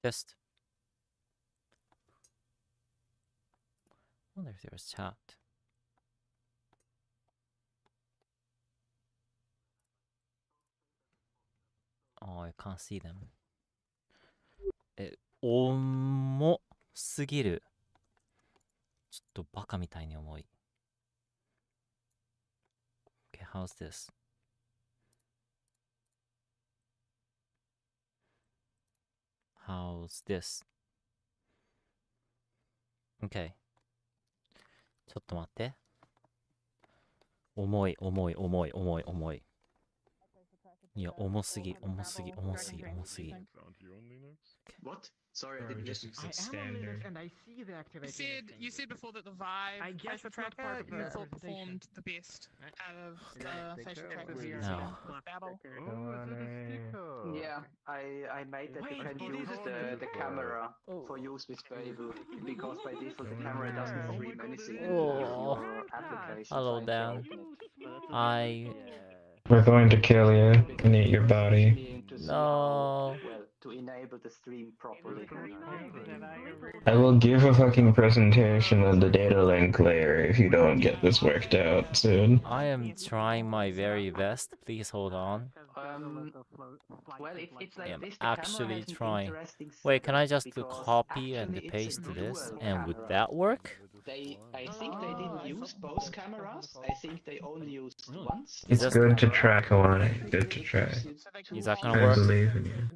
Test. I wonder if there was chat. Oh, I can't see them. 重すぎる。ちょっとバカみたいに重い。Okay, how's this? How's this? Okay. ちょっと待って。重い。いや、重すぎ。What? Sorry, I didn't listen. I am on Linux and I see the activity. You said before that the Vive facial tracker you thought performed the best out of the facial trackers you battle. Yeah, I made that you can use the camera for use with Babel because by default the camera doesn't stream anything in your application. Hello, Dan. We're going to kill you and eat your body. No. Well, to enable the stream properly. I will give a fucking presentation on the data link layer if you don't get this worked out soon. I am trying my very best. Please hold on. Well, it's like I am this. actually trying. Wait, can I just copy and paste this? And would that work? I think they didn't use both cameras. I think they only used once. It's good to try, Kawane. Good to try. Is that gonna I work? believe in you.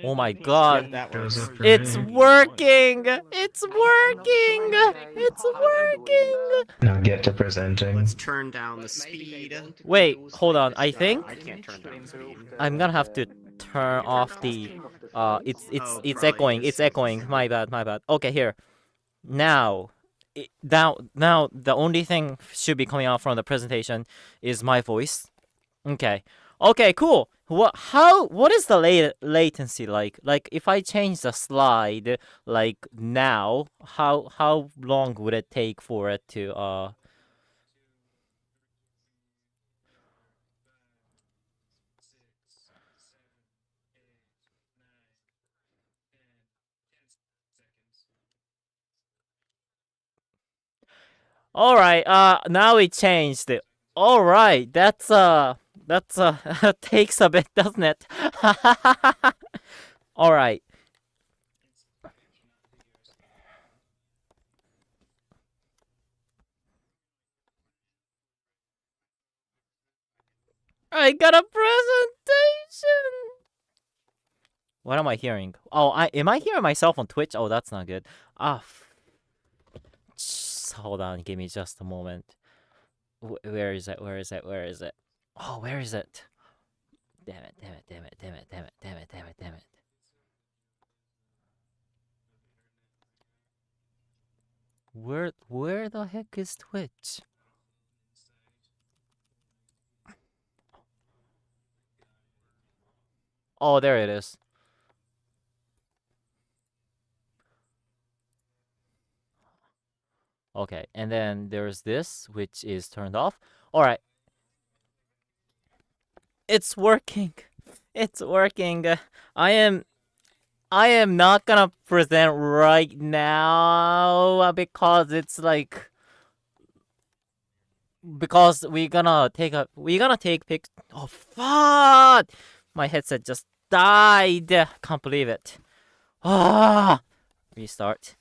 Oh my god! It's It's working! It's working! It's working! Now get to presenting. Let's turn down the speed. Wait, hold on. I think I can't turn down the speed. I'm gonna have to turn off the it's echoing. My bad. Okay, here. Now the only thing should be coming out from the presentation is my voice. Okay, cool. What is the latency like? Like if I change the slide like now, how long would it take for it to All right, now it changed. All right, that's takes a bit, doesn't it? All right. I got a presentation. What am I hearing? Oh, am I hearing myself on Twitch? Oh, that's not good. Hold on, give me just a moment. Where is it? Oh, where is it? Damn it. Where the heck is Twitch? Oh, there it is. Okay, and then there's this, which is turned off. All right. It's working. I am not gonna present right now because it's like we're gonna take pics. Oh fuck! My headset just died. Can't believe it. Restart.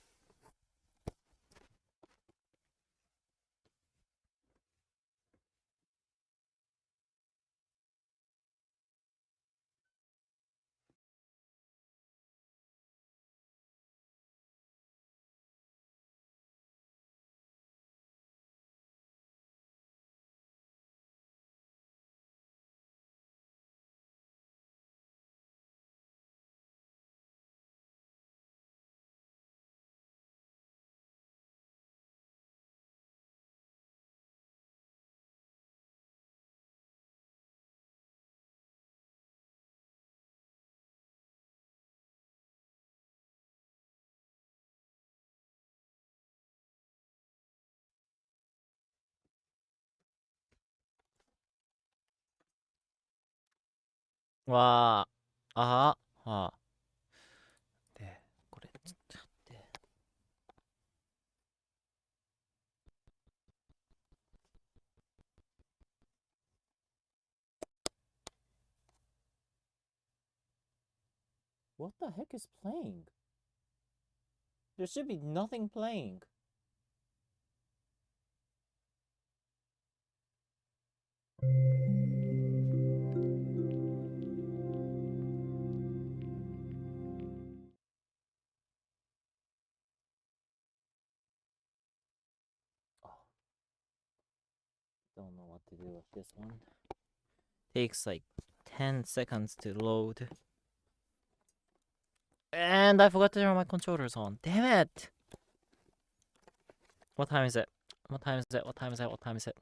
What the heck is playing? There should be nothing playing. Don't know what to do with this one. Takes like 10 seconds to load. And I forgot to turn my controllers on. Damn it! What time is it? What time is it? What time is it? What time is it?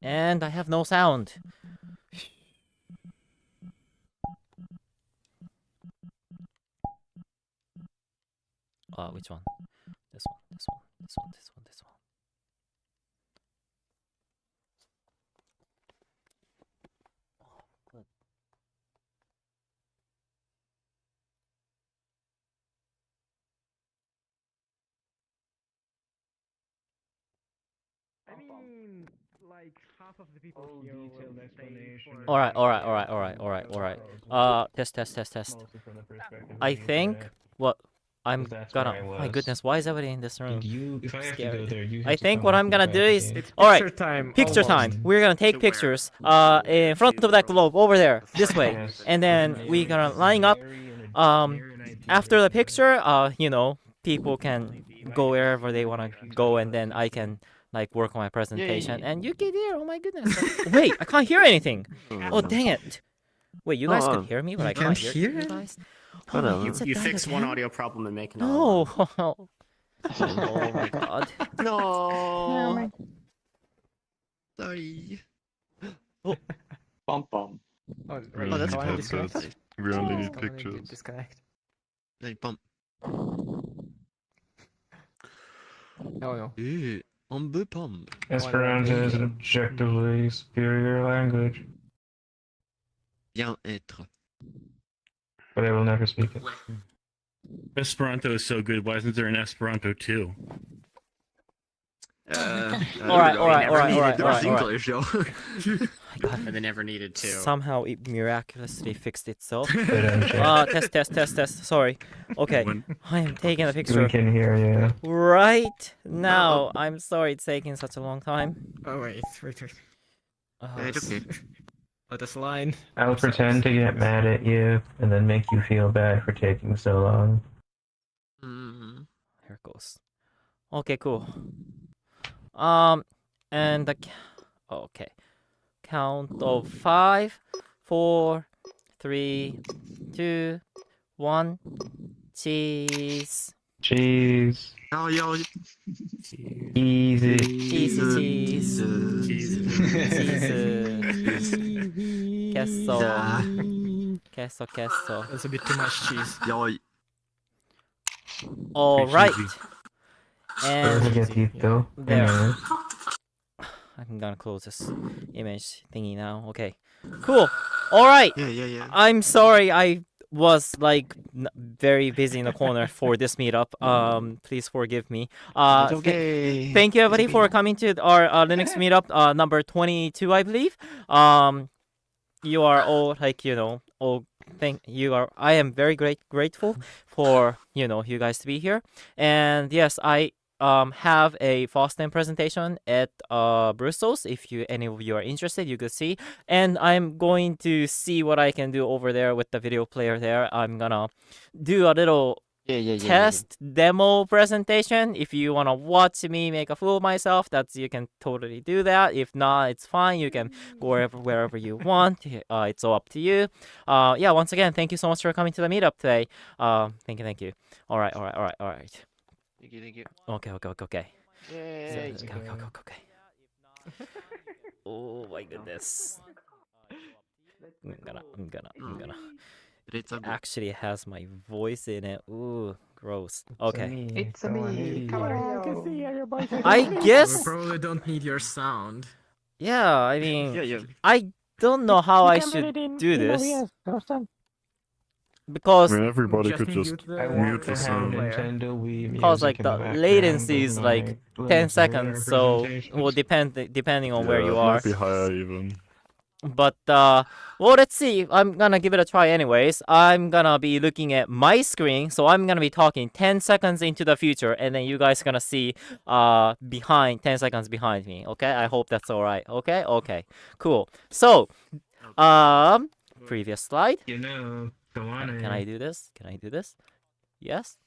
And I have no sound. Which one? This one, this one, this one, this one, this one. Oh, good. I mean, like half of the people here will detailed stay explanation. for- Alright, alright, alright, alright, alright, alright. Test. Mostly from the perspective of I the think internet. what I'm That's where gonna. I My was. goodness, why is everybody in this room? And you, if I have to go Scared. there, you I have to think come what with I'm me gonna back do is again. alright. Picture time. Picture almost. time. We're gonna take To pictures where? in front of that globe over there, this way, Yes. and then we gonna line up. After the picture, you know, people can go wherever they wanna go, and then I can like work on my presentation. And you can hear. Oh my goodness! Wait, I can't hear anything. Oh dang it! Wait, you guys can hear me, but I can't hear you guys. Oh, my headset You died fix one again? audio problem and make another one. No. Oh my god. No. Sorry. Bum bum. Oh, Oh, that's can I perfect. disconnect? We only Can need I pictures. disconnect? Nej, bump. No. On peut pump. Esperanto is an objectively superior language, Bien être. but I will never speak it. Esperanto is so good. Why isn't there an Esperanto too? Alright. English, yo. God. And they never needed to. Somehow it miraculously fixed itself. They don't check. Test. Sorry. Okay, When- I am taking a We picture can hear you. right now. I'm sorry it's taking such a long time. Oh wait. It's okay. Let us line. I'll pretend to get mad at you and then make you feel bad for taking so long. Mm. Here it goes. Okay, cool. And the okay. Count of 5, 4, 3, 2, 1. Cheese. Cheese. Oh, yo. Easy. Cheese. Queso. That's a bit too much cheese. Yo. All right. Don't And forget these though. there. Anyway. I'm gonna close this image thingy now. Okay. Cool. All right. Yeah. I'm sorry I was like very busy in the corner for this meetup. Please forgive me. It's okay. Thank you everybody It's for okay. coming to our Linux meetup number 22, I believe. You are all like, you know, I am very grateful for, you know, you guys to be here. And yes, I have a FOSDEM presentation at Bristol's. If any of you are interested, you could see. And I'm going to see what I can do over there with the video player there. I'm gonna do a little test demo presentation. If you wanna watch me make a fool of myself, you can totally do that. If not, it's fine. You can go wherever you want. It's all up to you. Yeah. Once again, thank you so much for coming to the meetup today. Thank you. All right. Thank you. Okay. Yay. Okay. Oh my goodness. I'm gonna. It's a Actually has my voice in it. Ooh, gross. Okay. It's me, Camarillo. I We guess. probably don't need your sound. Yeah. I mean, Yeah. I don't know how I should do this because Everybody Just could mute just the- I mute want the to have sound. Nintendo Wii Because, like, music in the background latency of is, my like, Linux 10 player seconds, so presentations. well depending on where Yeah, you it are. might be higher even. Well, let's see. I'm gonna give it a try anyways. I'm gonna be looking at my screen, so I'm gonna be talking 10 seconds into the future, and then you guys gonna see behind 10 seconds behind me. Okay, I hope that's all right. Okay, cool. So, previous slide. You know, come on. Can I do this? Yes.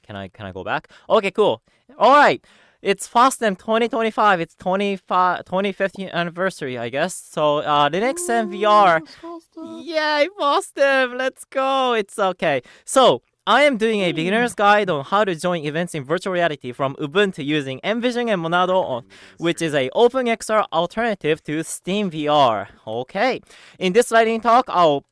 Can I go back? Okay, cool. All right. It's FOSDEM25. It's 25th anniversary, I guess. So, Linux and VR. Yay, FOSDEM! Let's go! It's okay. So, I am doing a beginner's guide on how to join events in virtual reality from Ubuntu using Envision and Monado, which is a OpenXR alternative to Steam VR. Okay. In this lightning talk, I'll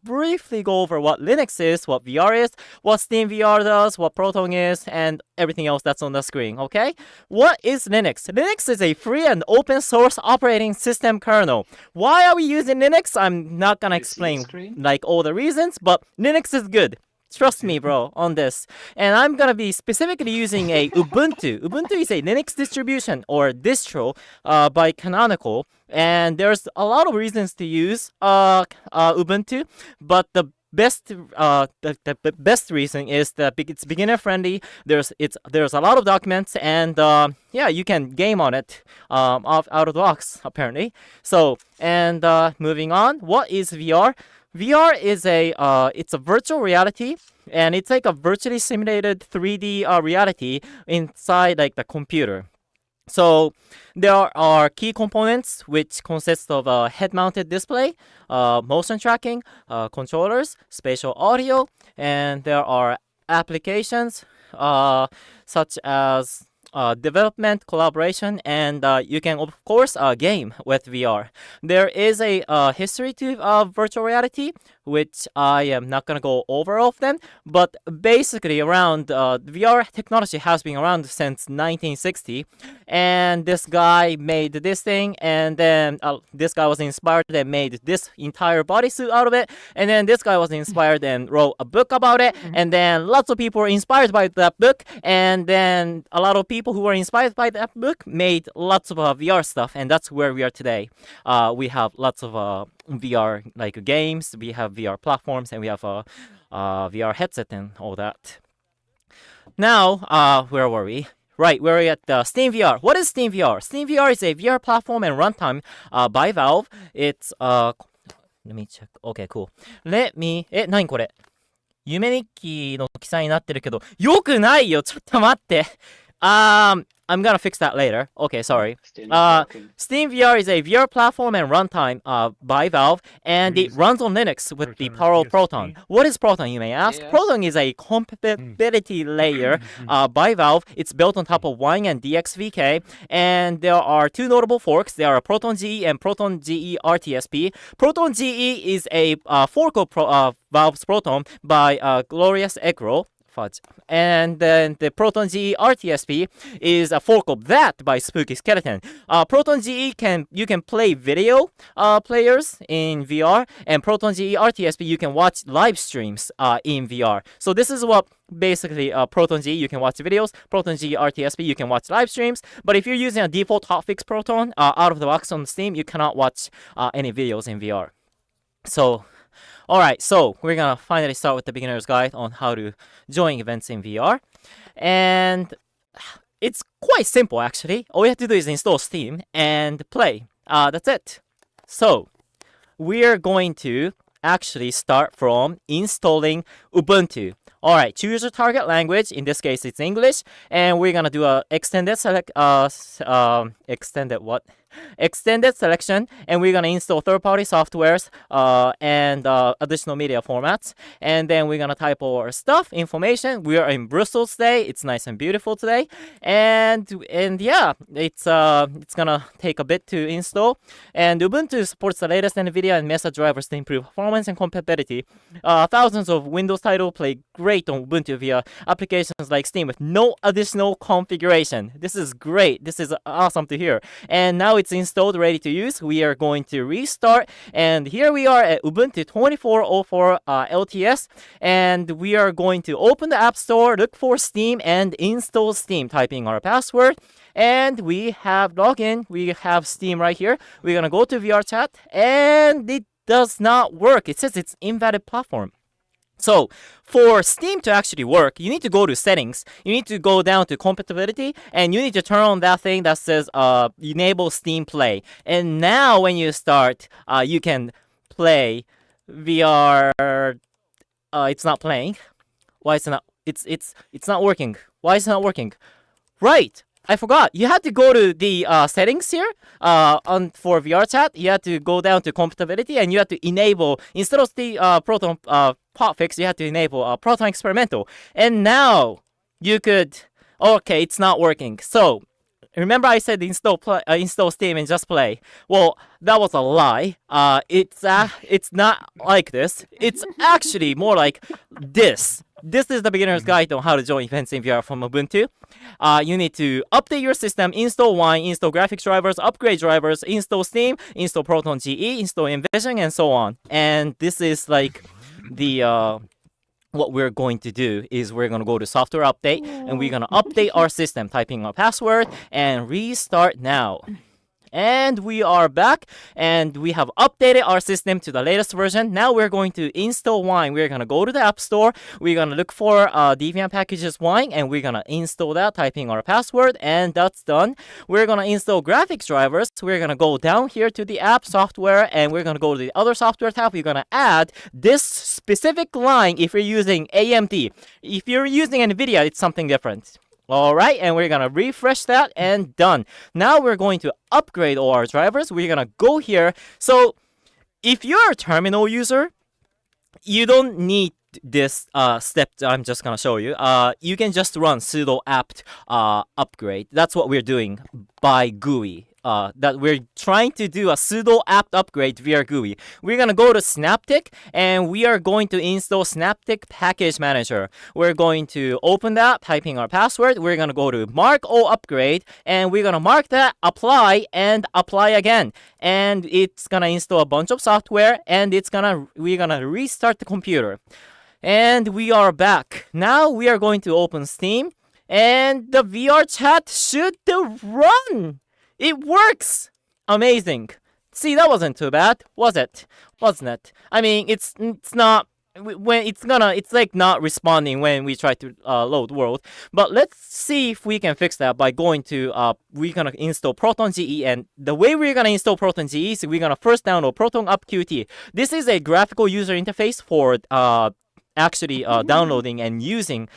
briefly go over what Linux is, what VR is, what Steam VR does, what Proton is, and everything else that's on the screen, okay? What is Linux? Linux is a free and open source operating system kernel. Why are we using Linux? I'm not gonna explain like all the reasons, but Linux is good. Trust me, bro, on this. And I'm gonna be specifically using a Ubuntu. Ubuntu is a Linux distribution or distro by Canonical. And there's a lot of reasons to use Ubuntu, but the best reason is that it's beginner friendly. There's a lot of documents, and yeah, you can game on it out of the box apparently. So, and moving on, what is VR? VR is it's a virtual reality, and it's like a virtually simulated 3D reality inside like the computer. So there are key components which consist of a head-mounted display, motion tracking, controllers, spatial audio, and there are applications such as development, collaboration, and you can of course game with VR. There is a history to virtual reality, which I am not gonna go over all of them, but basically around VR technology has been around since 1960, and this guy made this thing, and then this guy was inspired and made this entire bodysuit out of it, and then this guy was inspired and wrote a book about it, and then lots of people were inspired by that book, and then a lot of people who were inspired by that book made lots of VR stuff, and that's where we are today. We have lots of VR like games, we have VR platforms, and we have a VR headset and all that. Now, where were we? Right, we're at Steam VR. What is Steam VR? Steam VR is a VR platform and runtime by Valve. It's let me check. Okay, cool. 何これ？夢日記の記載になってるけど、よくないよ。ちょっと待って。I'm gonna fix that later. Okay, sorry. Steam VR is a VR platform and runtime by Valve, and it runs on Linux with the power of Proton. What is Proton, you may ask? Yes. Proton is a compatibility layer by Valve. It's built on top of Wine and DXVK, and there are two notable forks. There are Proton GE and Proton GE RTSP. Proton GE is a fork of Valve's Proton by Glorious Eggroll. And then the Proton GE RTSP is a fork of that by Spooky Skeleton. Proton GE you can play video players in VR, and Proton GE RTSP you can watch live streams in VR. So this is what basically Proton GE you can watch videos, Proton GE RTSP you can watch live streams. But if you're using a default hotfix Proton out of the box on Steam, you cannot watch any videos in VR. So. Alright, so we're gonna finally start with the beginner's guide on how to join events in VR. And it's quite simple actually. All you have to do is install Steam and play. That's it. So, we're going to actually start from installing Ubuntu. Alright, choose your target language. In this case, it's English. And we're gonna do a extended selection, and we're gonna install third-party softwares and additional media formats, and then we're gonna type all our stuff, information. We are in Brussels today. It's nice and beautiful today, and yeah, it's gonna take a bit to install. And Ubuntu supports the latest NVIDIA and Mesa drivers to improve performance and compatibility. Thousands of Windows titles play great on Ubuntu via applications like Steam with no additional configuration. This is great. This is awesome to hear. And now it's it's installed, ready to use, we are going to restart. And here we are at Ubuntu 24.04 LTS. And we are going to open the App Store, look for Steam, and install Steam, typing our password. And we have login. We have Steam right here. We're going to go to VR chat. And it does not work. It says it's invalid platform. So, for Steam to actually work, you need to go to settings, you need to go down to compatibility, and you need to turn on that thing that says enable Steam Play. And now when you start, you can play VR. It's not playing. Why is it not? It's not working. Why is it not working? Right. I forgot. You had to go to the settings here for VR chat. You had to go down to compatibility and you had to enable, instead of the Proton Potfix, you had to enable Proton Experimental. And now you could, okay, it's not working. So remember I said install Steam and just play. Well, that was a lie. It's not like this. It's actually more like this. This is the beginner's guide on how to join events in VR from Ubuntu. You need to update your system, install Wine, install graphics drivers, upgrade drivers, install Steam, install Proton GE, install Envision, and so on. And this is like the what we're going to do is we're going to go to software update and we're going to update our system, typing our password and restart now. And we are back and we have updated our system to the latest version. Now we're going to install Wine. We're going to go to the App Store. We're going to look for Debian packages Wine and we're going to install that, typing our password, and that's done. We're going to install graphics drivers. We're going to go down here to the app software and we're going to go to the other software tab. We're going to add this specific line if you're using AMD. If you're using NVIDIA, it's something different. Alright, and we're gonna refresh that and done. Now we're going to upgrade all our drivers. We're gonna go here. So if you're a terminal user, you don't need this step I'm just gonna show you. You can just run sudo apt upgrade. That's what we're doing by GUI. That we're trying to do a sudo apt upgrade via GUI. We're gonna go to Synaptic and we are going to install Synaptic Package Manager. We're going to open that, typing our password. We're gonna go to mark all upgrade and we're gonna mark that, apply, and apply again. And it's gonna install a bunch of software and we're gonna restart the computer. And we are back. Now we are going to open Steam and the VR chat should run. It works! Amazing. See, that wasn't too bad, was it? Wasn't it? I mean, it's not when it's like not responding when we try to load world. But let's see if we can fix that by going to we're gonna install Proton GE, and the way we're gonna install Proton GE is we're gonna first download Proton Up QT. This is a graphical user interface for actually downloading and using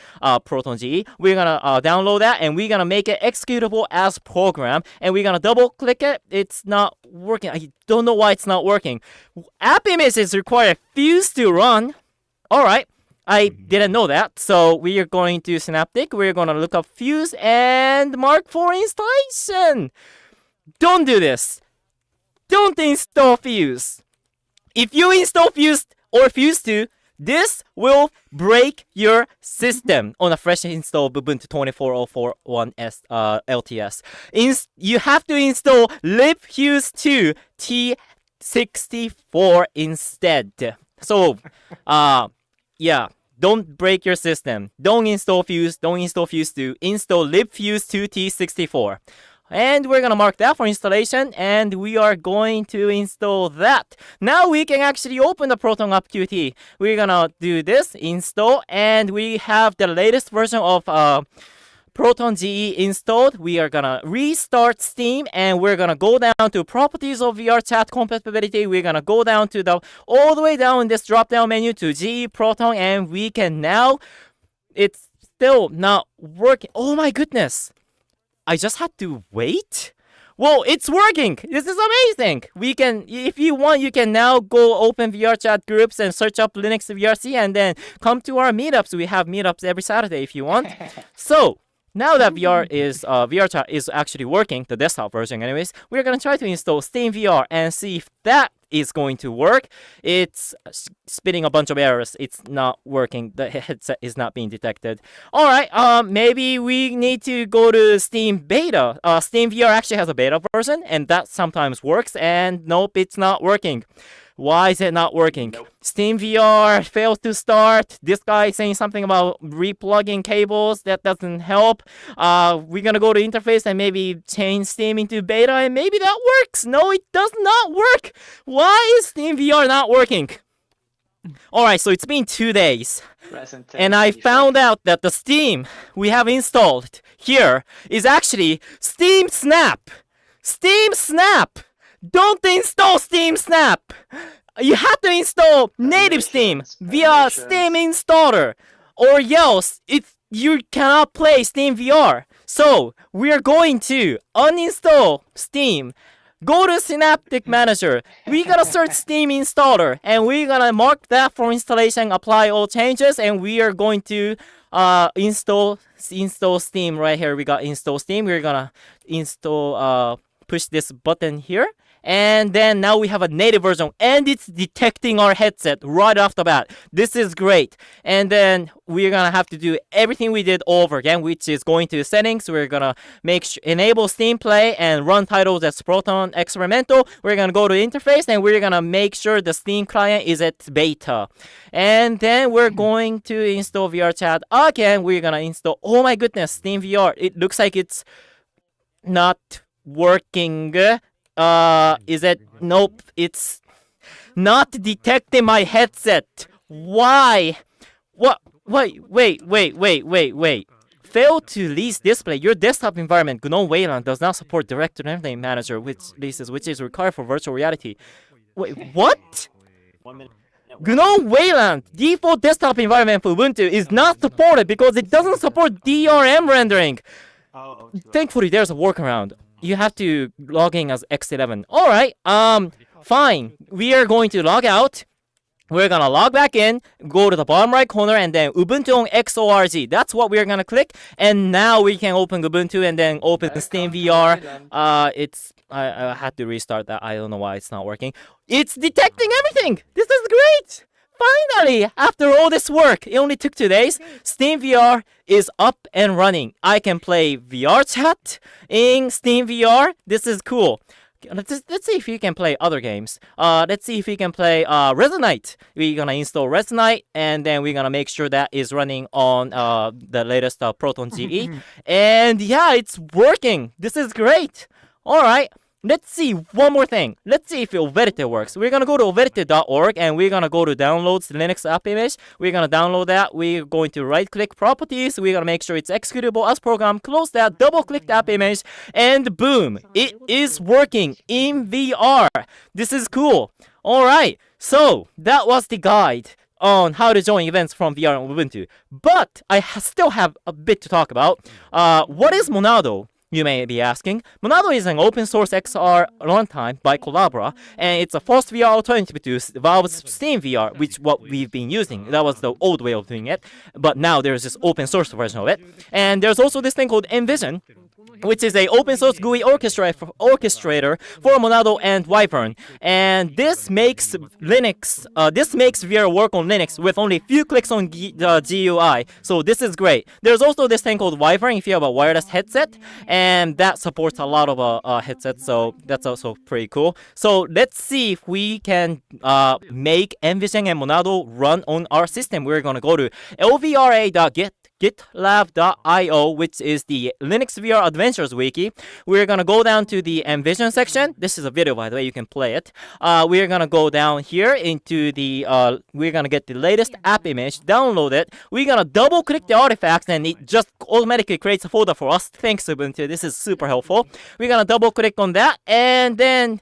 Proton GE. We're gonna download that and we're gonna make it executable as program and we're gonna double click it. It's not working. I don't know why it's not working. App images require Fuse to run. Alright, I didn't know that. So we are going to Synaptic. We're gonna look up Fuse and mark for installation. Don't do this. Don't install Fuse. If you install Fuse or Fuse 2, this will break your system on a fresh install Ubuntu 24.04 LTS. You have to install libfuse2 T64 instead. So, yeah, don't break your system. Don't install Fuse. Don't install Fuse2. Install libfuse2 T64. And we're gonna mark that for installation, and we are going to install that. Now we can actually open the Proton Up Qt. We're gonna do this, install, and we have the latest version of Proton GE installed. We are gonna restart Steam, and we're gonna go down to properties of VR chat compatibility. We're gonna go down to all the way down in this drop down menu to GE Proton, and we can now, it's still not working. Oh my goodness. I just had to wait? Well, it's working! This is amazing! We can, if you want, you can now go open VR chat groups and search up Linux VRC and then come to our meetups. We have meetups every Saturday if you want. So, now that VR chat is actually working, the desktop version anyways, we're gonna try to install Steam VR and see if that is going to work. It's spitting a bunch of errors. It's not working. The headset is not being detected. All right, maybe we need to go to Steam Beta. Steam VR actually has a beta version, and that sometimes works. And nope, it's not working. Why is it not working? Nope. Steam VR failed to start. This guy is saying something about replugging cables. That doesn't help. We're gonna go to interface and maybe change Steam into beta, and maybe that works. No, it does not work. Why is Steam VR not working? Alright, so it's been 2 days. And I found out that the Steam we have installed here is actually Steam Snap. Steam Snap! Don't install Steam Snap! You have to install native Steam via Steam installer, or else you cannot play Steam VR. So we are going to uninstall Steam. Go to Synaptic Manager. We're gonna search Steam installer, and we're gonna mark that for installation, apply all changes, and we are going to install Steam right here. We got install Steam. We're gonna install push this button here. And then now we have a native version, and it's detecting our headset right off the bat. This is great. And then we're gonna have to do everything we did over again, which is going to settings. We're gonna enable Steam Play and run titles as Proton Experimental. We're gonna go to interface, and we're gonna make sure the Steam client is at beta. And then we're going to install VR Chat again. We're gonna install. Oh my goodness, Steam VR. It looks like it's not working. Is it? Nope, it's not detecting my headset. Why? What? Wait. Fail to release display. Your desktop environment, GNOME Wayland, does not support Direct Name Manager, which is required for virtual reality. Wait, what? 1 minute. GNOME Wayland default desktop environment for Ubuntu is not supported because it doesn't support DRM rendering. Thankfully, there's a workaround. You have to log in as X11. Alright, fine. We are going to log out. We're gonna log back in, go to the bottom right corner, and then Ubuntu on XORG. That's what we're gonna click. And now we can open Ubuntu and then open Steam VR. I had to restart that. I don't know why it's not working. It's detecting everything. This is great. Finally, after all this work, it only took 2 days, Steam VR is up and running. I can play VR chat in Steam VR. This is cool. Let's see if you can play other games. Let's see if we can play Resonite. We're gonna install Resonite, and then we're gonna make sure that is running on the latest Proton GE. And yeah, it's working. This is great. Alright. Let's see one more thing. Let's see if Overite works. We're gonna go to overite.org, and we're gonna go to downloads Linux app image. We're gonna download that. We're going to right click properties. We're gonna make sure it's executable as program. Close that, double click the app image, and boom, it is working in VR. This is cool. Alright, so that was the guide on how to join events from VR on Ubuntu. But I still have a bit to talk about. What is Monado? You may be asking. Monado is an open source XR runtime by Collabora, and it's a forced VR alternative to Valve's Steam VR, which what we've been using. That was the old way of doing it, but now there's this open source version of it. And there's also this thing called Envision, which is a open source GUI orchestrator for Monado and Wyvern. And this makes VR work on Linux with only a few clicks on the GUI. So this is great. There's also this thing called Wyvern if you have a wireless headset, and that supports a lot of headsets, so that's also pretty cool. So let's see if we can make Envision and Monado run on our system. We're going to go to lvra.gitlab.io, which is the Linux VR Adventures wiki. We're gonna go down to the Envision section. This is a video, by the way, you can play it. We're gonna go down here into the, we're gonna get the latest app image, download it. We're gonna double click the artifacts, and it just automatically creates a folder for us. Thanks, Ubuntu. This is super helpful. We're gonna double click on that, and then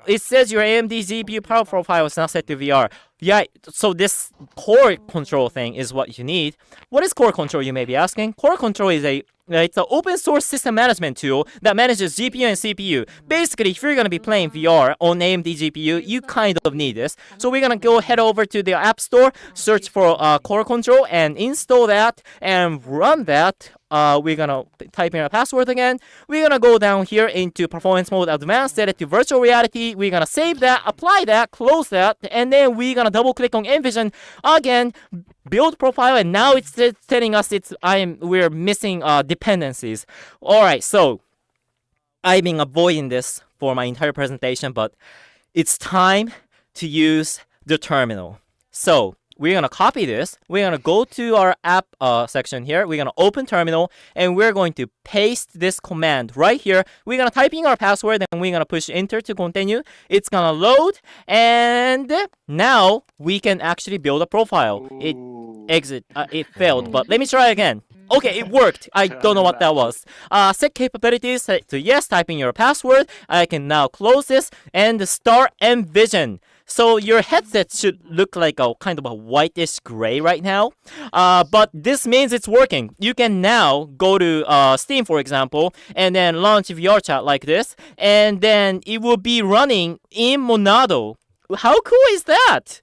it says your AMD GPU power profile is not set to VR. Yeah, so this core control thing is what you need. What is core control, you may be asking? Core control is it's an open source system management tool that manages GPU and CPU. Basically, if you're going to be playing VR on AMD GPU, you kind of need this. So we're going to head over to the App Store, search for Core Control, and install that and run that we're gonna type in our password again. We're gonna go down here into performance mode advanced, set it to virtual reality. We're gonna save that, apply that, close that, and then we're gonna double click on Envision again, build profile, and now it's telling us we're missing dependencies. All right, so I've been avoiding this for my entire presentation, but it's time to use the terminal. So we're gonna copy this. We're gonna go to our app section here. We're gonna open terminal, and we're going to paste this command right here. We're gonna type in our password, and we're gonna push enter to continue. It's gonna load, and now we can actually build a profile. It failed, but let me try again. Okay, it worked. I don't know what that was. Set capabilities, set to yes, type in your password. I can now close this and start Envision. So your headset should look like a kind of a whitish gray right now. But this means it's working. You can now go to Steam, for example, and then launch VR chat like this, and then it will be running in Monado. How cool is that?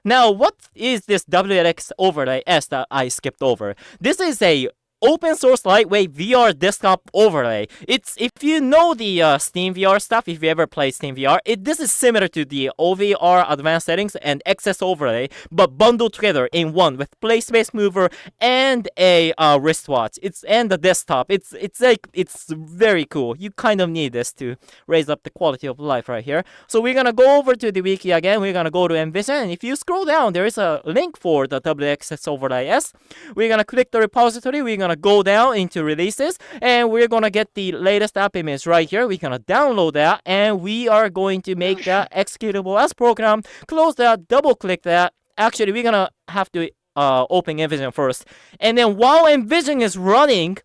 Now, what is this WLX overlay S that I skipped over? This is a open source lightweight VR desktop overlay. It's, if you know the Steam VR stuff, if you ever play Steam VR, this is similar to the OVR advanced settings and XS overlay, but bundled together in one with play space mover and a wristwatch. And the desktop. It's very cool. You kind of need this to raise up the quality of life right here. So we're gonna go over to the wiki again. We're gonna go to Envision, and if you scroll down, there is a link for the WXS overlay S. We're gonna click the repository. We're gonna go down into releases, and we're gonna get the latest app image right here. We're gonna download that, and we are going to make that executable as program. Close that, double click that. Actually, we're gonna have to open Envision first, and then while Envision is running,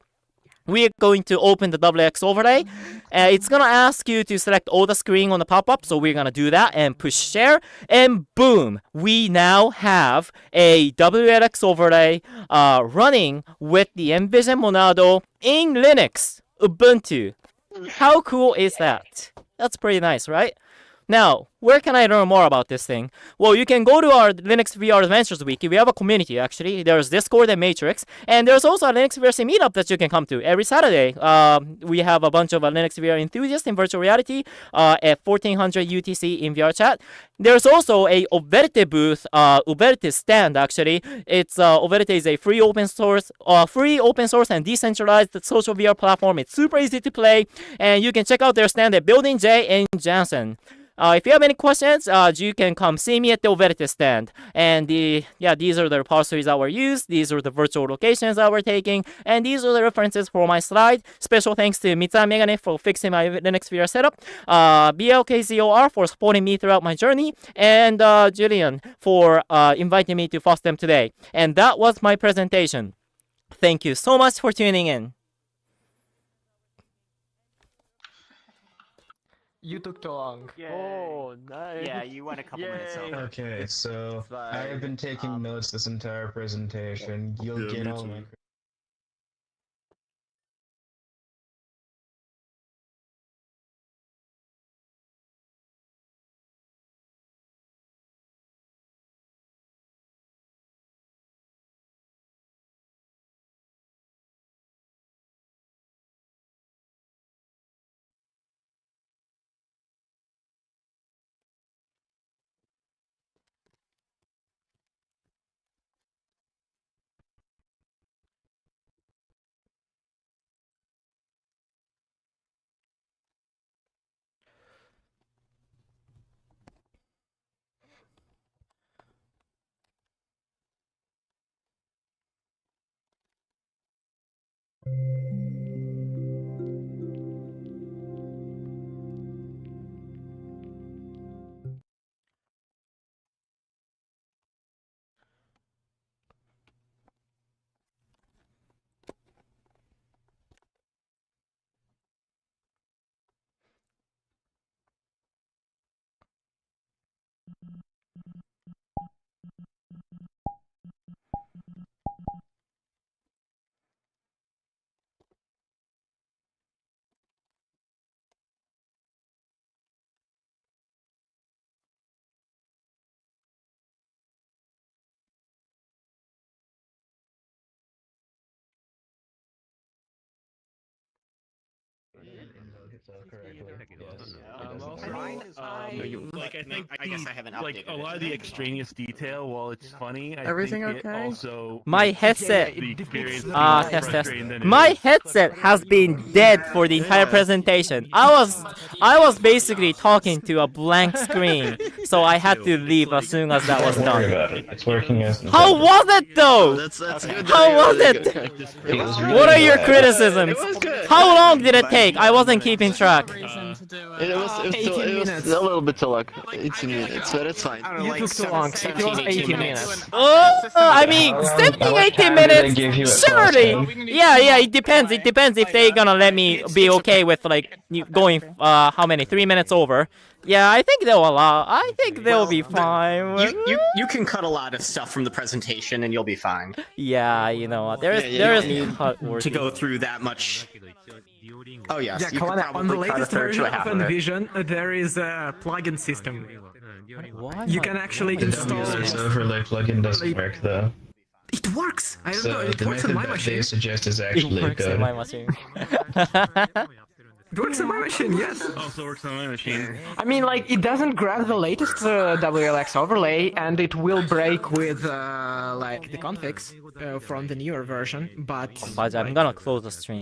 we're going to open the WX overlay. It's gonna ask you to select all the screen on the pop-up, so we're gonna do that and push share, and boom, we now have a WLX overlay running with the Envision Monado in Linux, Ubuntu. How cool is that? That's pretty nice, right? Now, where can I learn more about this thing? Well, you can go to our Linux VR Adventures Wiki. We have a community, actually. There's Discord and Matrix. And there's also a Linux VRC meetup that you can come to every Saturday. We have a bunch of Linux VR enthusiasts in virtual reality at 1400 UTC in VR chat. There's also a Uberte booth, Uberte stand, actually. It's Uberte is a free open source and decentralized social VR platform. It's super easy to play. And you can check out their stand at Building J in Jansen. If you have any questions, you can come see me at the Uberte stand. And these are the repositories that were used. These are the virtual locations that we're taking. And these are the references for my slide. Special thanks to Mitsuha Megane for fixing my Linux VR setup. BLKZOR for supporting me throughout my journey. And Julian for inviting me to FOSDEM today. And that was my presentation. Thank you so much for tuning in. You took too long. Oh, nice. Yeah, you went a couple minutes over. Okay, so I have been taking notes this entire presentation. You'll Yeah, get me all too. my I guess I haven't Like updated a lot of the extraneous detail, while it's funny, I Everything think okay? it also My headset. the experience Test. frustrating than it My is. headset has been dead for the entire presentation. I was basically talking to a blank screen, so I had to leave as soon as that was Don't worry done. about it. It's working as How was it though? That's good. How was it? It was really What are your bad. criticisms? It was good. How long did it take? I wasn't keeping track. Reason to do It was 18 minutes. a little bit too long. 18 minutes, but it's fine. I don't know, You like took too long. It was 18 minutes. Oh, I mean, 17, How much 18 time did they minutes. give you at Surely. FOSDEM? Yeah, it depends. It depends if they gonna let me be okay with like going how many 3 minutes over. Yeah, I think they'll allow. I think they'll be fine. You can cut a lot of stuff from the presentation and you'll be fine. Yeah, you know what? There you don't is need cut work. to go through that much. Oh yes, Yeah, you could Kalana, on the probably cut a latest third version to a of half of it. Envision, there is a plugin system. Why You am can I- actually The install. WS overlay plugin doesn't work though. It works. I don't know. So It the works on method my that machine. they suggest is It actually works on good. my machine. It works on my machine. Yes. Also works on my machine. I mean, like, it doesn't grab the latest WLX overlay, and it will break with, like, the configs from the newer version, but... But I'm gonna close the stream.